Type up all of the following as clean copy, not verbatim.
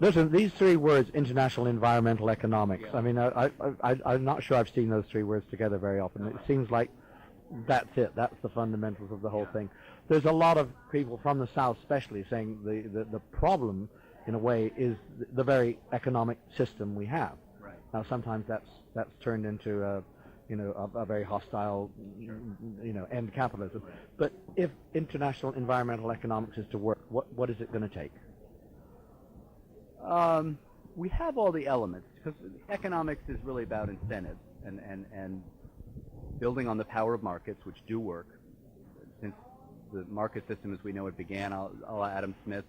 Listen, these three words, international environmental economics, Yeah. I mean, I'm not sure I've seen those three words together very often. It seems like that's it. That's the fundamentals of the whole thing. There's a lot of people from the South especially saying the problem, in a way, is the very economic system we have. Right. Now, sometimes that's turned into a very hostile, end capitalism. But if international environmental economics is to work, what is it going to take? We have all the elements, because economics is really about incentives and building on the power of markets, which do work. Since the market system as we know it began, a la Adam Smith,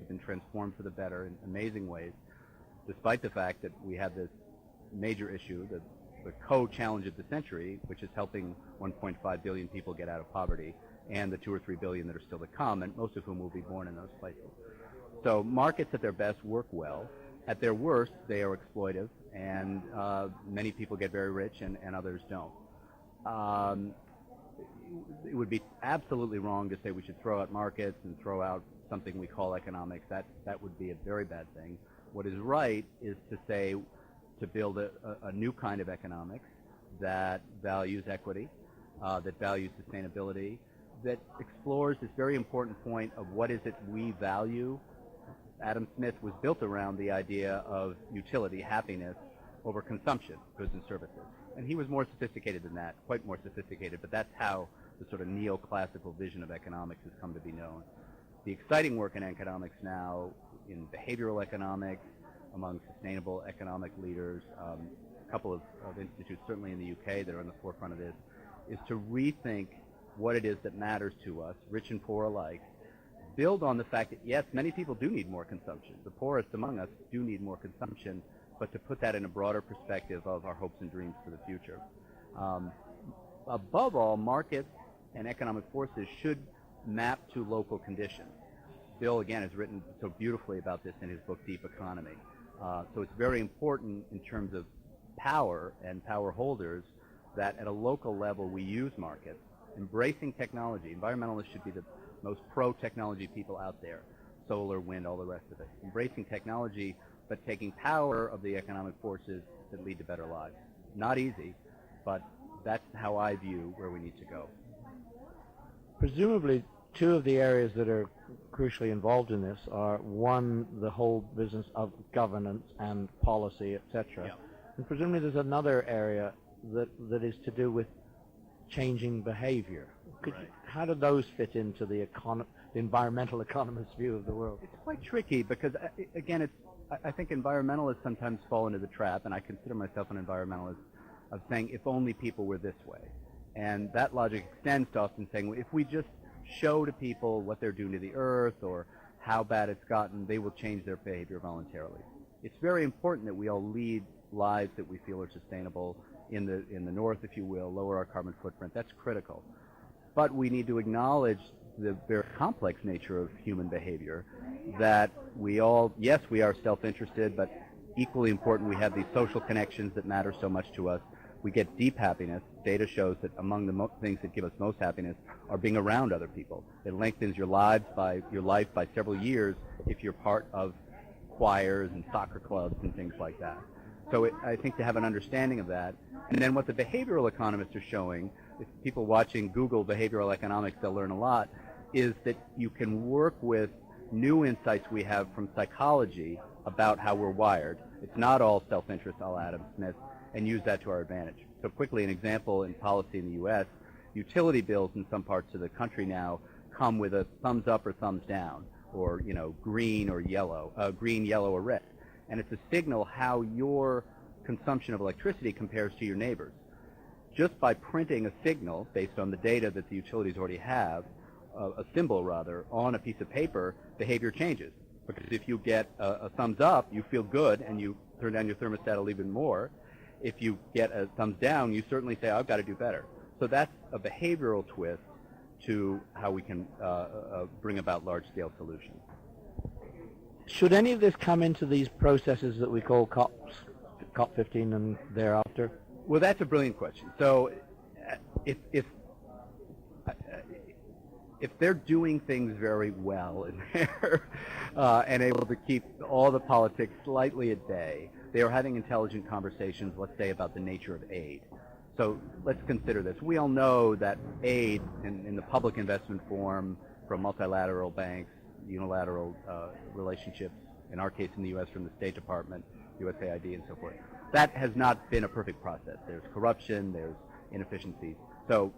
and transformed for the better in amazing ways, despite the fact that we have this major issue, the co-challenge of the century, which is helping 1.5 billion people get out of poverty, and the 2 or 3 billion that are still to come, and most of whom will be born in those places. So markets at their best work well. At their worst, they are exploitive, and many people get very rich and others don't. It would be absolutely wrong to say we should throw out markets and throw out something we call economics. That would be a very bad thing. What is right is to say, to build a new kind of economics that values equity, that values sustainability, that explores this very important point of what is it we value. Adam Smith was built around the idea of utility, happiness, over consumption, goods and services. And he was more sophisticated than that, quite more sophisticated, but that's how the sort of neoclassical vision of economics has come to be known. The exciting work in economics now, in behavioral economics, among sustainable economic leaders, a couple of institutes, certainly in the UK, that are on the forefront of this, is to rethink what it is that matters to us, rich and poor alike, build on the fact that, yes, many people do need more consumption. The poorest among us do need more consumption, but to put that in a broader perspective of our hopes and dreams for the future. Above all, markets and economic forces should map to local conditions. Bill, again, has written so beautifully about this in his book, Deep Economy. So it's very important in terms of power and power holders that at a local level we use markets, embracing technology. Environmentalists should be the most pro-technology people out there, solar, wind, all the rest of it. Embracing technology, but taking power of the economic forces that lead to better lives. Not easy, but that's how I view where we need to go. Presumably, two of the areas that are crucially involved in this are, one, the whole business of governance and policy, etc. Yeah. And presumably there's another area that is to do with changing behavior. How do those fit into the environmental economist's view of the world? It's quite tricky because, again, I think environmentalists sometimes fall into the trap, and I consider myself an environmentalist, of saying if only people were this way. And that logic extends to often saying, well, if we just show to people what they're doing to the earth or how bad it's gotten, they will change their behavior voluntarily. It's very important that we all lead lives that we feel are sustainable in the north, if you will, lower our carbon footprint. That's critical. But we need to acknowledge the very complex nature of human behavior, that we all, yes, we are self-interested, but equally important, we have these social connections that matter so much to us. We get deep happiness. Data shows that among the things that give us most happiness are being around other people. It lengthens your life by several years if you're part of choirs and soccer clubs and things like that. So I think to have an understanding of that, and then what the behavioral economists are showing, if people watching Google behavioral economics, they'll learn a lot, is that you can work with new insights we have from psychology about how we're wired. It's not all self-interest, a la Adam Smith, and use that to our advantage. So quickly, an example in policy in the U.S., utility bills in some parts of the country now come with a thumbs up or thumbs down, or green or yellow, green, yellow, or red. And it's a signal how your consumption of electricity compares to your neighbors. Just by printing a signal based on the data that the utilities already have, a symbol rather, on a piece of paper, behavior changes. Because if you get a thumbs up, you feel good and you turn down your thermostat a little bit more. If you get a thumbs down, you certainly say, I've got to do better. So that's a behavioral twist to how we can bring about large-scale solutions. Should any of this come into these processes that we call COP15 and thereafter? Well, that's a brilliant question. So if if they're doing things very well in there and able to keep all the politics slightly at bay, they are having intelligent conversations, let's say, about the nature of aid. So let's consider this. We all know that aid in the public investment form from multilateral banks, unilateral relationships, in our case in the U.S. from the State Department, USAID and so forth, that has not been a perfect process. There's corruption, there's inefficiencies. So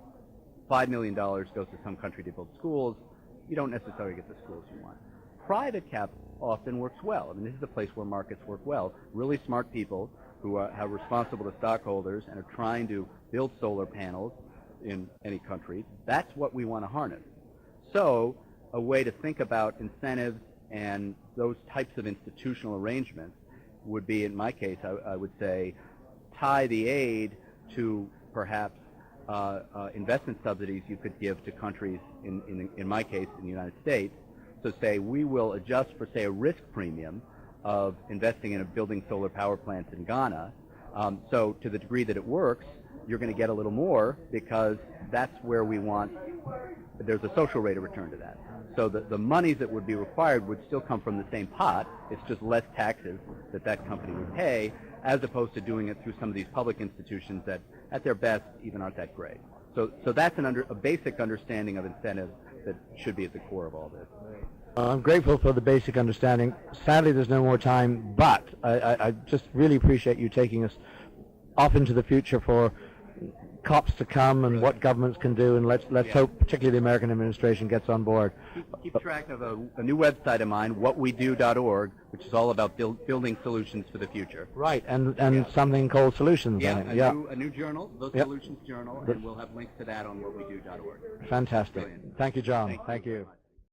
$5 million goes to some country to build schools. You don't necessarily get the schools you want. Private capital often works well. I mean, this is a place where markets work well. Really smart people who are responsible to stockholders and are trying to build solar panels in any country. That's what we want to harness. So a way to think about incentives and those types of institutional arrangements would be, in my case, I would say, tie the aid to perhaps investment subsidies you could give to countries, in my case, in the United States. So say we will adjust for, say, a risk premium of investing in building solar power plants in Ghana. So to the degree that it works, you're going to get a little more because that's where we want, there's a social rate of return to that. So the monies that would be required would still come from the same pot. It's just less taxes that company would pay, as opposed to doing it through some of these public institutions that, at their best, even aren't that great. So that's a basic understanding of incentives that should be at the core of all this. I'm grateful for the basic understanding. Sadly, there's no more time, but I just really appreciate you taking us off into the future for COPs to come and what governments can do, and let's hope particularly the American administration gets on board. Keep track of a new website of mine, whatwedo.org, which is all about building solutions for the future. Right, and something called Solutions. Yeah, I think. a new journal, the Solutions Journal, and we'll have links to that on whatwedo.org. Fantastic. Brilliant. Thank you, John. Thank you.